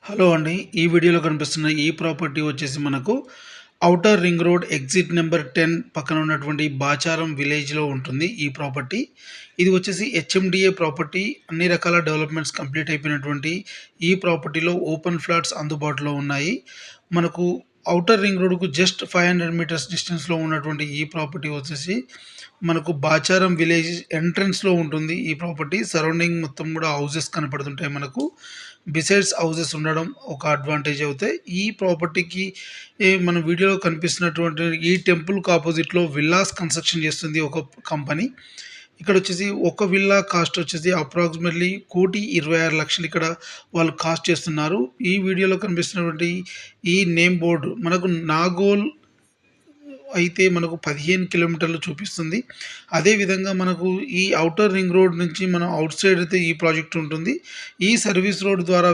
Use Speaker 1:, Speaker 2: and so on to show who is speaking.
Speaker 1: Hello అండి. ఈ వీడియోలో కనిపిస్తున్న ఈ ప్రాపర్టీ వచ్చేసి మనకు outer ring road exit number 10 పక్కన ఉన్నటువంటి బాచారం విలేజ్‌లో ఉంటుంది ఈ ప్రాపర్టీ. ఇది వచ్చేసి హెచ్ఎండిఏ ప్రాపర్టీ. అన్ని రకాల డెవలప్‌మెంట్స్ కంప్లీట్ అయిపోయినటువంటి ఈ ప్రాపర్టీలో ఓపెన్ ఫ్లాట్స్ అందుబాటులో ఉన్నాయి. మనకు ఔటర్ రింగ్ రోడ్‌కు జస్ట్ 500 మీటర్స్ డిస్టెన్స్‌లో ఉన్నటువంటి ఈ ప్రాపర్టీ వచ్చేసి మనకు బాచారం విలేజ్ ఎంట్రన్స్‌లో ఉంటుంది ఈ ప్రాపర్టీ. సరౌండింగ్ మొత్తం కూడా హౌసెస్ కనపడుతుంటాయి మనకు. బిసైడ్స్ హౌసెస్ ఉండడం ఒక అడ్వాంటేజ్ అవుతాయి. ఈ ప్రాపర్టీకి మన వీడియోలో కనిపిస్తున్నటువంటి ఈ టెంపుల్‌కి అపోజిట్‌లో విల్లాస్ కన్‌స్ట్రక్షన్ చేస్తుంది ఒక కంపెనీ. ఇక్కడొచ్చేసి ఒక విల్లా కాస్ట్ వచ్చేసి అప్రాక్సిమేట్‌లీ 1,26,00,000 ఇక్కడ వాళ్ళు కాస్ట్ చేస్తున్నారు. ఈ వీడియోలో కనిపిస్తున్నటువంటి ఈ నేమ్ బోర్డ్ మనకు నాగోల్ అయితే మనకు 15 కిలోమీటర్లు చూపిస్తుంది. అదేవిధంగా మనకు ఈ ఔటర్ రింగ్ రోడ్ నుంచి మనం ఔట్ సైడ్ అయితే ఈ ప్రాజెక్ట్ ఉంటుంది. ఈ సర్వీస్ రోడ్ ద్వారా